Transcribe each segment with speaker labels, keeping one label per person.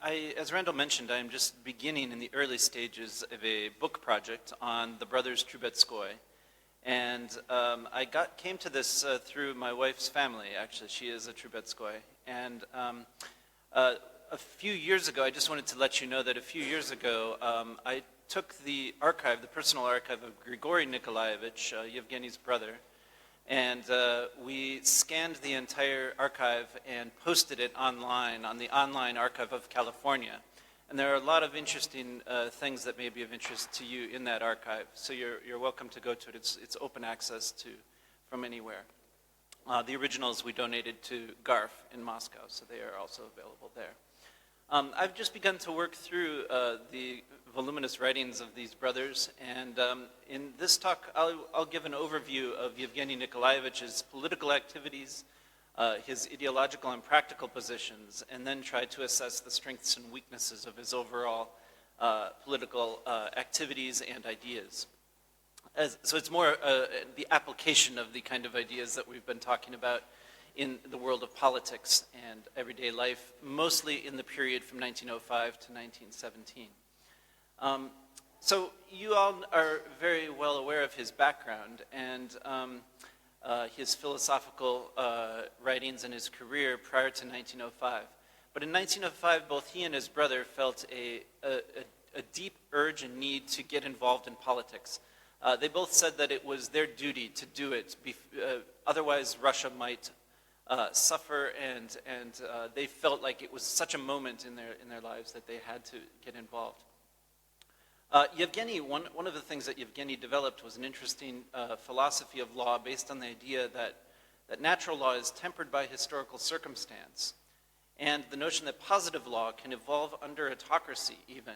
Speaker 1: As Randall mentioned, I'm just beginning in the early stages of a book project on the brothers Trubetskoy. And came to this through my wife's family, actually. She is a Trubetskoy. And a few years ago, I just wanted to let you know that a few years ago, I took the archive, the personal archive of Evgenii Nikolaevich, Evgenii's brother, and we scanned the entire archive and posted it online on the Online Archive of California. And there are a lot of interesting things that may be of interest to you in that archive. So you're welcome to go to it. It's open access from anywhere. The originals we donated to GARF in Moscow, so they are also available there. I've just begun to work through the voluminous writings of these brothers, and in this talk I'll give an overview of Evgenii Nikolaievich political activities, his ideological and practical positions, and then try to assess the strengths and weaknesses of his overall political activities and ideas. So it's more the application of the kind of ideas that we've been talking about in the world of politics and everyday life, mostly in the period from 1905 to 1917. So you all are very well aware of his background and his philosophical writings and his career prior to 1905. But in 1905, both he and his brother felt a deep urge and need to get involved in politics. They both said that it was their duty to do it, otherwise Russia might suffer, and they felt like it was such a moment in their lives that they had to get involved. Evgenii, one of the things that Evgenii developed was an interesting philosophy of law based on the idea that natural law is tempered by historical circumstance, and the notion that positive law can evolve under autocracy even,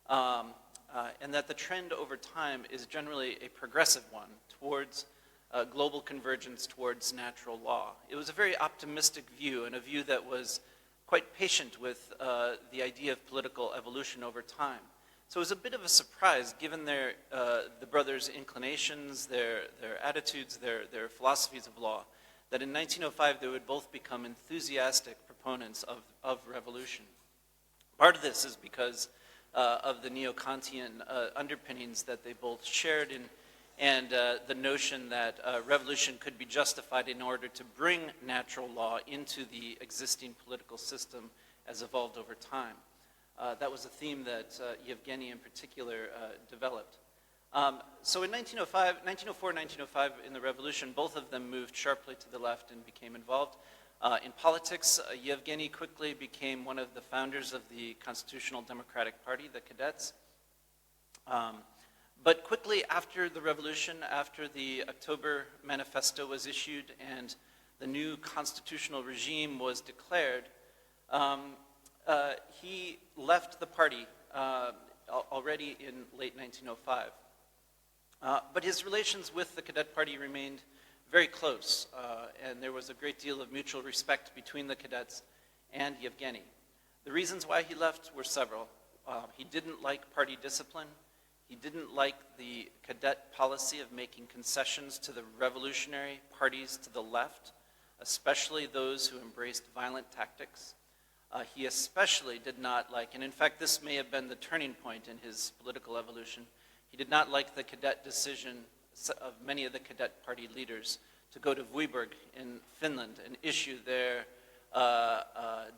Speaker 1: and that the trend over time is generally a progressive one towards global convergence towards natural law. It was a very optimistic view, and a view that was quite patient with the idea of political evolution over time. So it was a bit of a surprise, given the brothers' inclinations, their attitudes, their philosophies of law, that in 1905 they would both become enthusiastic proponents of revolution. Part of this is because of the neo-Kantian underpinnings that they both shared in, and the notion that revolution could be justified in order to bring natural law into the existing political system as evolved over time. That was a theme that Evgenii in particular developed. So in 1904 and 1905 in the revolution, both of them moved sharply to the left and became involved in politics. Evgenii quickly became one of the founders of the Constitutional Democratic Party, the Kadets. But quickly after the revolution, after the October Manifesto was issued and the new constitutional regime was declared, he left the party already in late 1905. But his relations with the Cadet Party remained very close, and there was a great deal of mutual respect between the Cadets and Evgenii. The reasons why he left were several. He didn't like party discipline. He didn't like the cadet policy of making concessions to the revolutionary parties to the left, especially those who embraced violent tactics. He especially did not like, and in fact this may have been the turning point in his political evolution, he did not like the cadet decision of many of the cadet party leaders to go to Vyborg in Finland and issue their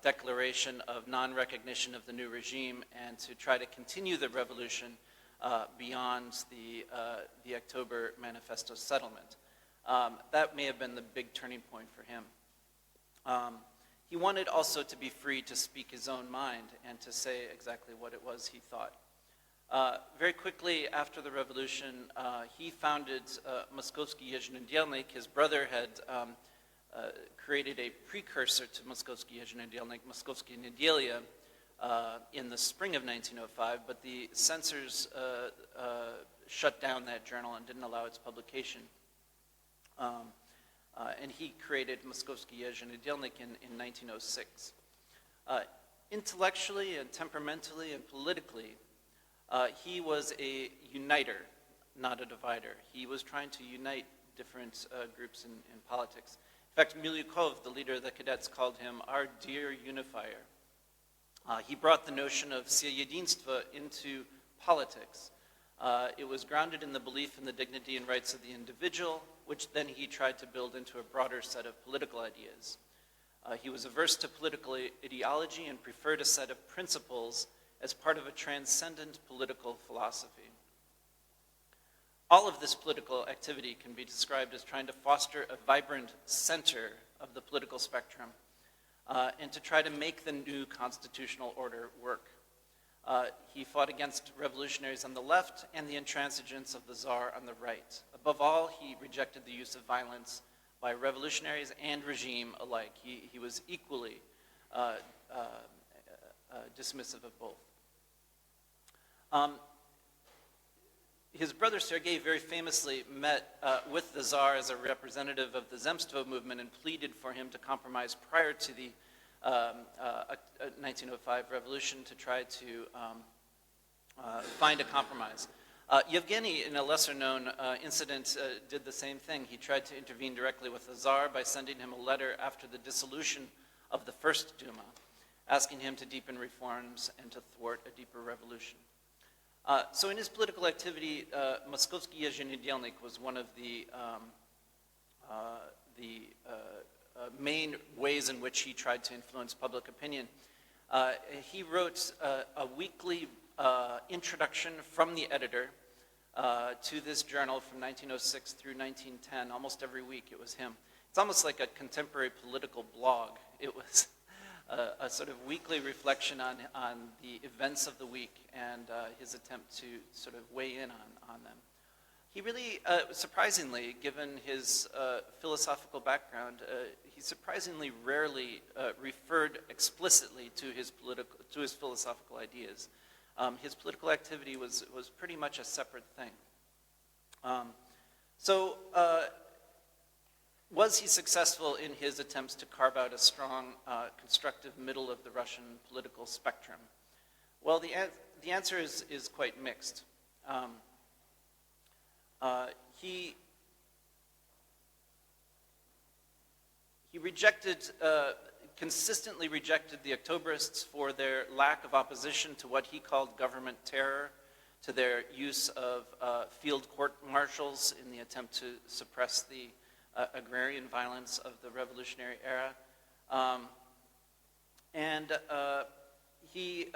Speaker 1: declaration of non-recognition of the new regime and to try to continue the revolution beyond the October Manifesto settlement. That may have been the big turning point for him. He wanted also to be free to speak his own mind and to say exactly what it was he thought. Very quickly after the revolution, he founded Moskovskii ezhenedel'nik. His brother had created a precursor to Moskovskii ezhenedel'nik, Moskovskii Nedelia, in the spring of 1905, but the censors shut down that journal and didn't allow its publication. And he created Moskovskii ezhenedel'nik in 1906. Intellectually and temperamentally and politically, he was a uniter, not a divider. He was trying to unite different groups in politics. In fact, Milyukov, the leader of the Cadets, called him our dear unifier. He brought the notion of vseedinstvo into politics. It was grounded in the belief in the dignity and rights of the individual, which then he tried to build into a broader set of political ideas. He was averse to political ideology and preferred a set of principles as part of a transcendent political philosophy. All of this political activity can be described as trying to foster a vibrant center of the political spectrum and to try to make the new constitutional order work. He fought against revolutionaries on the left and the intransigence of the Tsar on the right. Above all, he rejected the use of violence by revolutionaries and regime alike. He was equally dismissive of both. His brother Sergei very famously met with the Tsar as a representative of the Zemstvo movement and pleaded for him to compromise prior to the 1905 revolution to try to find a compromise. Evgenii, in a lesser-known incident, did the same thing. He tried to intervene directly with the Tsar by sending him a letter after the dissolution of the First Duma, asking him to deepen reforms and to thwart a deeper revolution. So in his political activity, Moskovskii ezhenedel'nik was one of the main ways in which he tried to influence public opinion. He wrote a weekly introduction from the editor to this journal from 1906 through 1910. Almost every week it was him. It's almost like a contemporary political blog. It was a sort of weekly reflection on the events of the week and his attempt to sort of weigh in on them. He really, surprisingly, given his philosophical background, he surprisingly rarely referred explicitly to his philosophical ideas. His political activity was pretty much a separate thing. Was he successful in his attempts to carve out a strong, constructive middle of the Russian political spectrum? Well, the answer is quite mixed. He consistently rejected the Octobrists for their lack of opposition to what he called government terror, to their use of field court-martials in the attempt to suppress the agrarian violence of the revolutionary era. He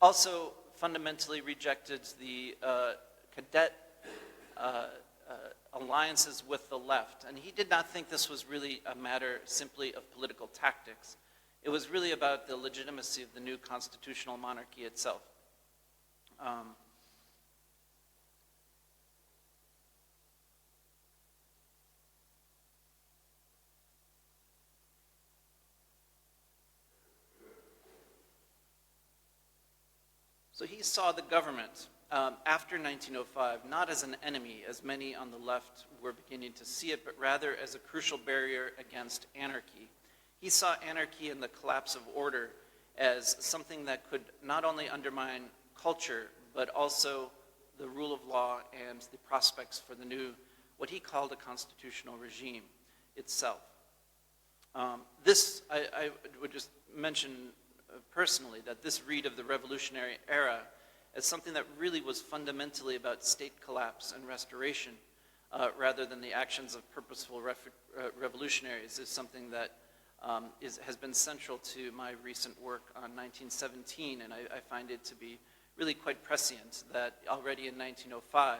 Speaker 1: also fundamentally rejected the cadet alliances with the left. And he did not think this was really a matter simply of political tactics. It was really about the legitimacy of the new constitutional monarchy itself. So he saw the government after 1905 not as an enemy, as many on the left were beginning to see it, but rather as a crucial barrier against anarchy. He saw anarchy and the collapse of order as something that could not only undermine culture, but also the rule of law and the prospects for the new, what he called a constitutional regime itself. I would just mention personally that this read of the revolutionary era as something that really was fundamentally about state collapse and restoration rather than the actions of purposeful revolutionaries is something that has been central to my recent work on 1917, and I find it to be really quite prescient that already in 1905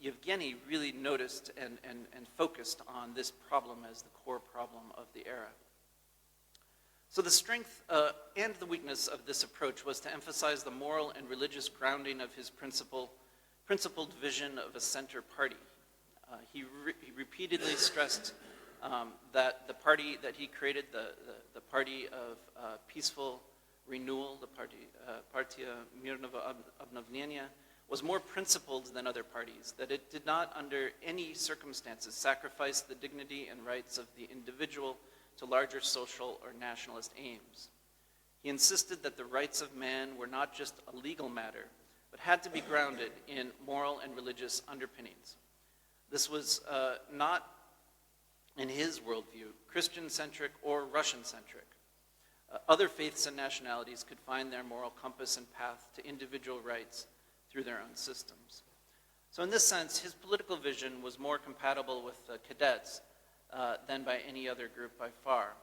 Speaker 1: Evgenii really noticed and focused on this problem as the core problem of the era. So the strength and the weakness of this approach was to emphasize the moral and religious grounding of his principled vision of a center party. He repeatedly stressed that the party that he created, the Party of Peaceful Renewal, the Party of Obnovlenia, was more principled than other parties, that it did not under any circumstances sacrifice the dignity and rights of the individual to larger social or nationalist aims. He insisted that the rights of man were not just a legal matter, but had to be grounded in moral and religious underpinnings. This was not, in his worldview, Christian-centric or Russian-centric. other faiths and nationalities could find their moral compass and path to individual rights through their own systems. So in this sense, his political vision was more compatible with the Kadets than by any other group by far.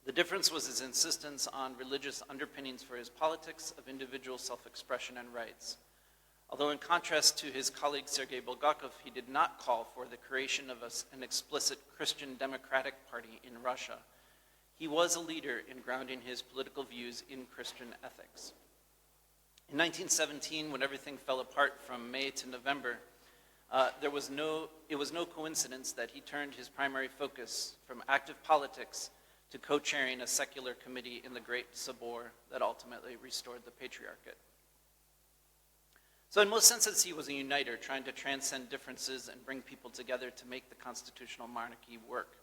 Speaker 1: The difference was his insistence on religious underpinnings for his politics of individual self-expression and rights. Although in contrast to his colleague Sergei Bulgakov, he did not call for the creation of an explicit Christian Democratic Party in Russia, he was a leader in grounding his political views in Christian ethics. In 1917, when everything fell apart from May to November, it was no coincidence that he turned his primary focus from active politics to co-chairing a secular committee in the Great Sabor that ultimately restored the Patriarchate. So in most senses, he was a uniter, trying to transcend differences and bring people together to make the constitutional monarchy work.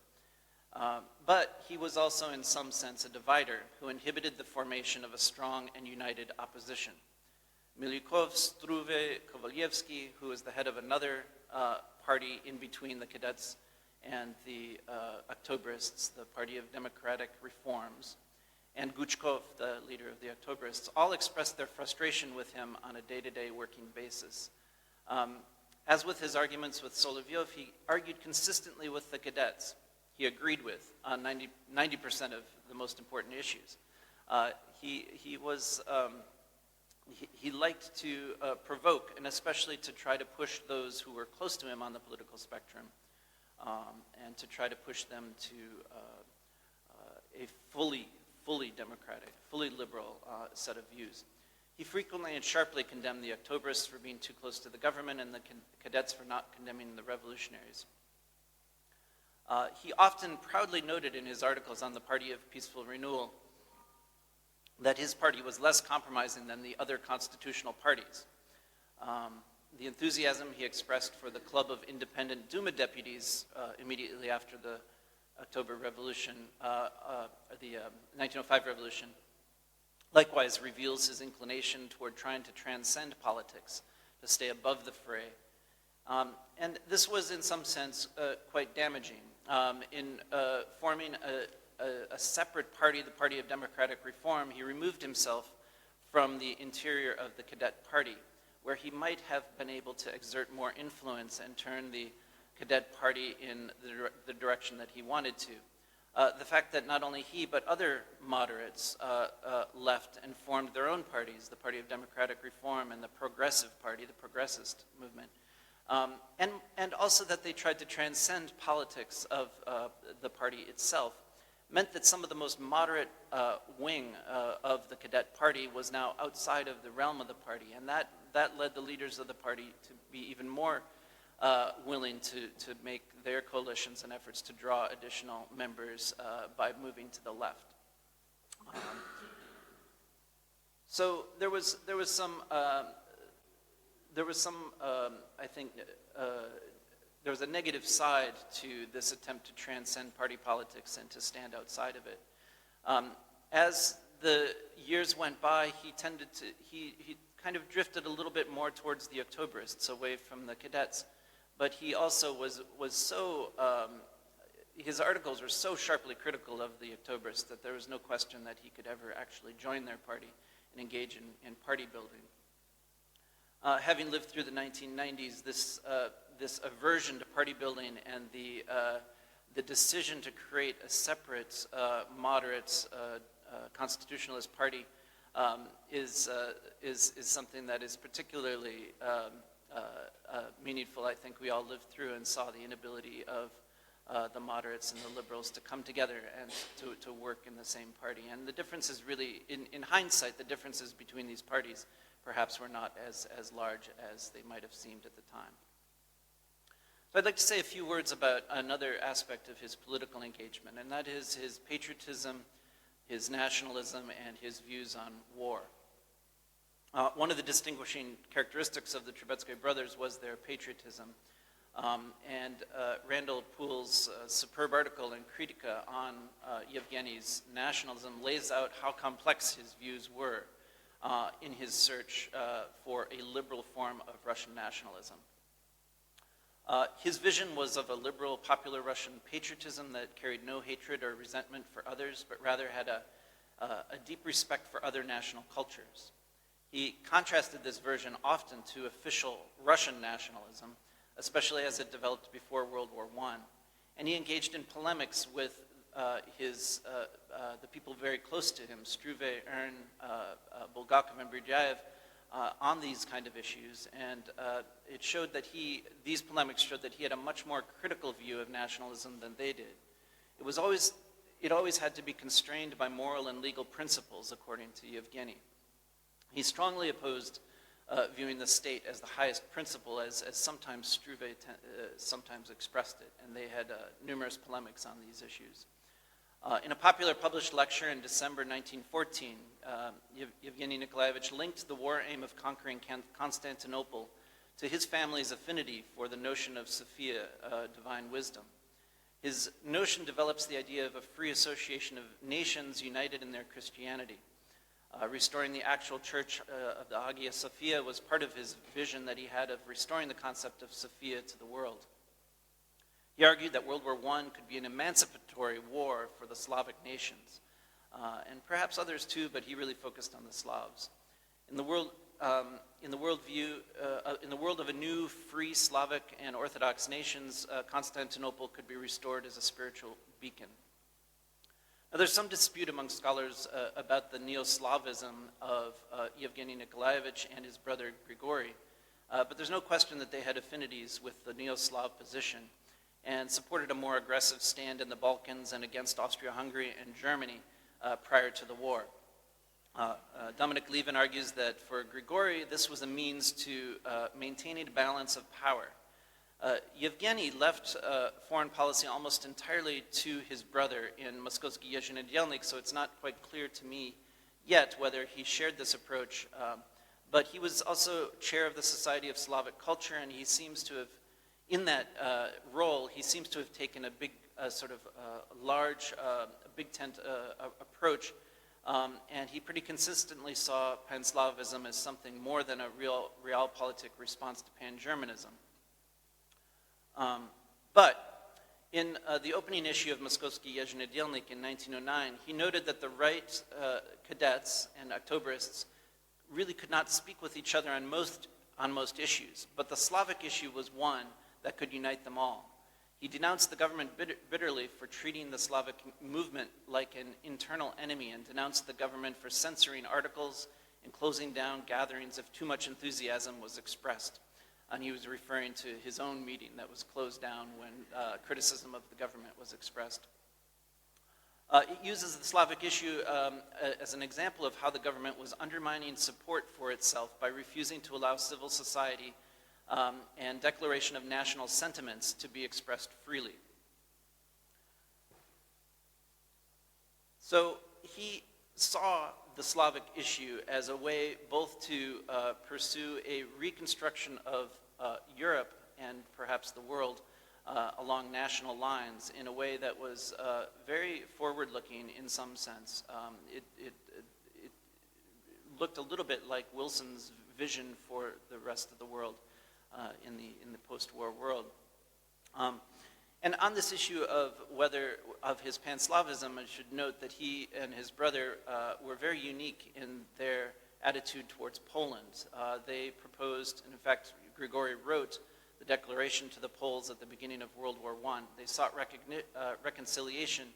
Speaker 1: But he was also, in some sense, a divider who inhibited the formation of a strong and united opposition. Milyukov, Struve, Kovalyevsky, who was the head of another party in between the Kadets and the Octobrists, the Party of Democratic Reforms, and Guchkov, the leader of the Octobrists, all expressed their frustration with him on a day-to-day working basis. As with his arguments with Solovyov, he argued consistently with the Kadets. He agreed with on 90% of the most important issues. He liked to provoke, and especially to try to push those who were close to him on the political spectrum, and to try to push them to a fully democratic, fully liberal set of views. He frequently and sharply condemned the Octobrists for being too close to the government and the Kadets for not condemning the revolutionaries. He often proudly noted in his articles on the Party of Peaceful Renewal that his party was less compromising than the other constitutional parties. The enthusiasm he expressed for the Club of Independent Duma deputies immediately after the October Revolution, the 1905 Revolution, likewise reveals his inclination toward trying to transcend politics, to stay above the fray. And this was, in some sense, quite damaging. In forming a separate party, the Party of Democratic Reform, he removed himself from the interior of the Cadet Party, where he might have been able to exert more influence and turn the Cadet Party in the direction that he wanted to. The fact that not only he, but other moderates left and formed their own parties, the Party of Democratic Reform and the Progressive Party, the Progressist movement, and also that they tried to transcend politics of the party itself, meant that some of the most moderate wing of the Cadet Party was now outside of the realm of the party, and that led the leaders of the party to be even more willing to make their coalitions and efforts to draw additional members by moving to the left. So there was some I think there was a negative side to this attempt to transcend party politics and to stand outside of it. As the years went by, he kind of drifted a little bit more towards the Octobrists, away from the Cadets. But he also was so, his articles were so sharply critical of the Octobrists that there was no question that he could ever actually join their party and engage in party building. Having lived through the 1990s, this aversion to party building and the decision to create a separate moderate constitutionalist party is something that is particularly meaningful. I think we all lived through and saw the inability of the moderates and the liberals to come together and to work in the same party. And the differences really, in hindsight, the differences between these parties perhaps were not as large as they might have seemed at the time. So I'd like to say a few words about another aspect of his political engagement, and that is his patriotism, his nationalism, and his views on war. One of the distinguishing characteristics of the Trubetskoy brothers was their patriotism. And Randall Poole's superb article in Kritika on Evgenii's nationalism lays out how complex his views were in his search for a liberal form of Russian nationalism. His vision was of a liberal, popular Russian patriotism that carried no hatred or resentment for others, but rather had a a deep respect for other national cultures. He contrasted this version often to official Russian nationalism, especially as it developed before World War I. And he engaged in polemics with the people very close to him, Struve, Ern, Bulgakov, and Berdyaev, on these kind of issues. And it showed that these polemics showed that he had a much more critical view of nationalism than they did. It always had to be constrained by moral and legal principles, according to Evgenii. He strongly opposed viewing the state as the highest principle, as sometimes Struve sometimes expressed it, and they had numerous polemics on these issues. In a popular published lecture in December 1914, Evgenii Nikolaevich linked the war aim of conquering Constantinople to his family's affinity for the notion of Sophia, divine wisdom. His notion develops the idea of a free association of nations united in their Christianity. Restoring the actual church of the Hagia Sophia was part of his vision that he had of restoring the concept of Sophia to the world. He argued that World War I could be an emancipatory war for the Slavic nations, and perhaps others too, but he really focused on the Slavs. In the world of a new, free Slavic and Orthodox nations, Constantinople could be restored as a spiritual beacon. Now, there's some dispute among scholars about the Neo-Slavism of Evgenii Nikolaevich and his brother Grigori, but there's no question that they had affinities with the Neo-Slav position and supported a more aggressive stand in the Balkans and against Austria-Hungary and Germany prior to the war. Dominic Levin argues that for Grigori, this was a means to maintaining a balance of power. Evgenii left foreign policy almost entirely to his brother in Moskovskii ezhenedel'nik, so it's not quite clear to me yet whether he shared this approach. But he was also chair of the Society of Slavic Culture, and he seems to have, in that role, he seems to have taken a big, large, big tent approach, and he pretty consistently saw Pan-Slavism as something more than a realpolitik response to Pan-Germanism. But in the opening issue of Moskovskii ezhenedel'nik in 1909, he noted that the right Kadets and Octobrists really could not speak with each other on most issues, but the Slavic issue was one that could unite them all. He denounced the government bitterly for treating the Slavic movement like an internal enemy, and denounced the government for censoring articles and closing down gatherings if too much enthusiasm was expressed. And he was referring to his own meeting that was closed down when criticism of the government was expressed. It uses the Slavic issue as an example of how the government was undermining support for itself by refusing to allow civil society and declaration of national sentiments to be expressed freely. So he saw the Slavic issue as a way both to pursue a reconstruction of Europe and perhaps the world along national lines in a way that was very forward-looking in some sense. It looked a little bit like Wilson's vision for the rest of the world in the post-war world. And on this issue of his Pan-Slavism, I should note that he and his brother were very unique in their attitude towards Poland. They proposed, and in fact, Grigori wrote the declaration to the Poles at the beginning of World War I. They sought reconciliation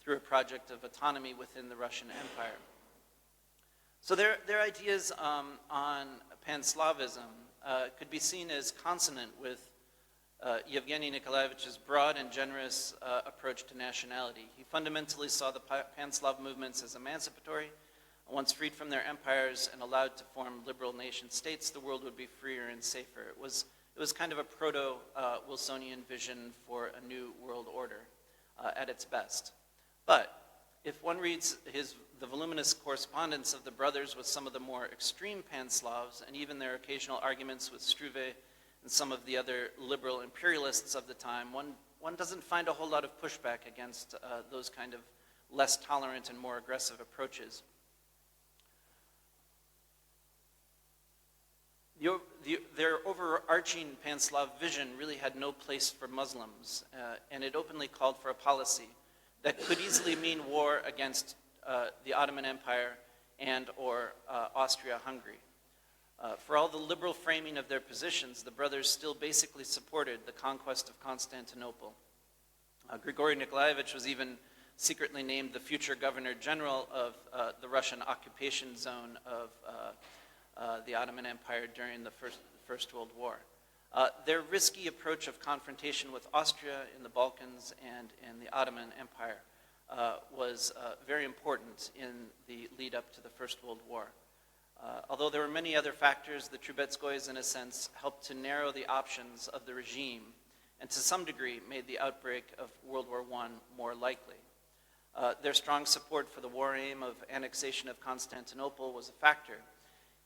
Speaker 1: through a project of autonomy within the Russian Empire. So their ideas on Pan-Slavism could be seen as consonant with Evgenii Nikolaivich's broad and generous approach to nationality. He fundamentally saw the Pan-Slav movements as emancipatory. Once freed from their empires and allowed to form liberal nation states, the world would be freer and safer. It was kind of a proto-Wilsonian vision for a new world order at its best. But if one reads the voluminous correspondence of the brothers with some of the more extreme Pan-Slavs, and even their occasional arguments with Struve and some of the other liberal imperialists of the time, one doesn't find a whole lot of pushback against those kind of less tolerant and more aggressive approaches. Their overarching Pan-Slav vision really had no place for Muslims, and it openly called for a policy that could easily mean war against the Ottoman Empire and or Austria-Hungary. For all the liberal framing of their positions, the brothers still basically supported the conquest of Constantinople. Grigori Nikolaevich was even secretly named the future Governor General of the Russian occupation zone of the Ottoman Empire during the First World War. Their risky approach of confrontation with Austria in the Balkans and in the Ottoman Empire was very important in the lead up to the First World War. Although there were many other factors, the Trubetskoys, in a sense, helped to narrow the options of the regime and to some degree made the outbreak of World War I more likely. Their strong support for the war aim of annexation of Constantinople was a factor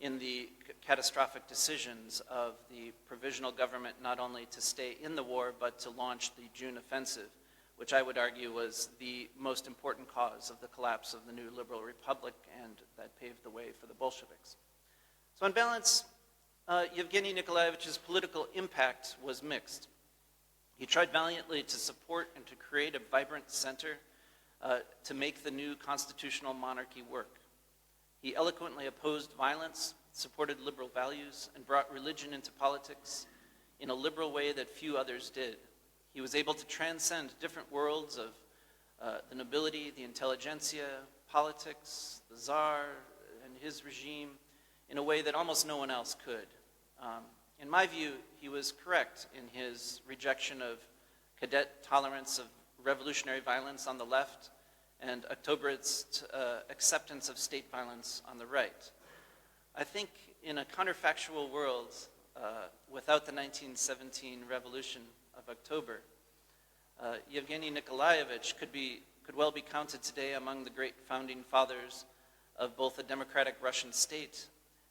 Speaker 1: in the catastrophic decisions of the provisional government not only to stay in the war but to launch the June offensive, which I would argue was the most important cause of the collapse of the new liberal republic and that paved the way for the Bolsheviks. So on balance, Evgenii Nikolaievich political impact was mixed. He tried valiantly to support and to create a vibrant center to make the new constitutional monarchy work. He eloquently opposed violence, supported liberal values, and brought religion into politics in a liberal way that few others did. He was able to transcend different worlds of the nobility, the intelligentsia, politics, the Tsar, and his regime in a way that almost no one else could. In my view, he was correct in his rejection of cadet tolerance of revolutionary violence on the left and Octobrists' acceptance of state violence on the right. I think in a counterfactual world, without the 1917 revolution of October, Evgenii Nikolaevich could well be counted today among the great founding fathers of both a democratic Russian state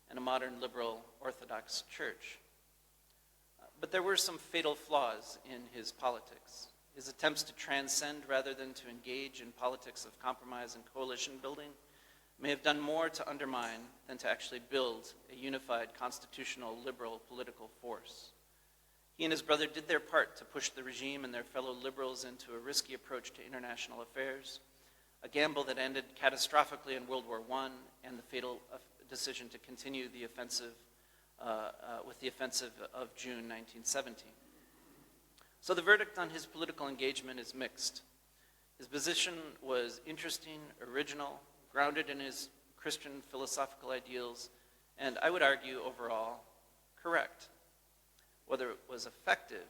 Speaker 1: and a modern liberal Orthodox church. But there were some fatal flaws in his politics. His attempts to transcend rather than to engage in politics of compromise and coalition building may have done more to undermine than to actually build a unified constitutional liberal political force. He and his brother did their part to push the regime and their fellow liberals into a risky approach to international affairs, a gamble that ended catastrophically in World War I and the fatal decision to continue the offensive with the offensive of June 1917. So the verdict on his political engagement is mixed. His position was interesting, original, grounded in his Christian philosophical ideals, and I would argue overall correct. Whether it was effective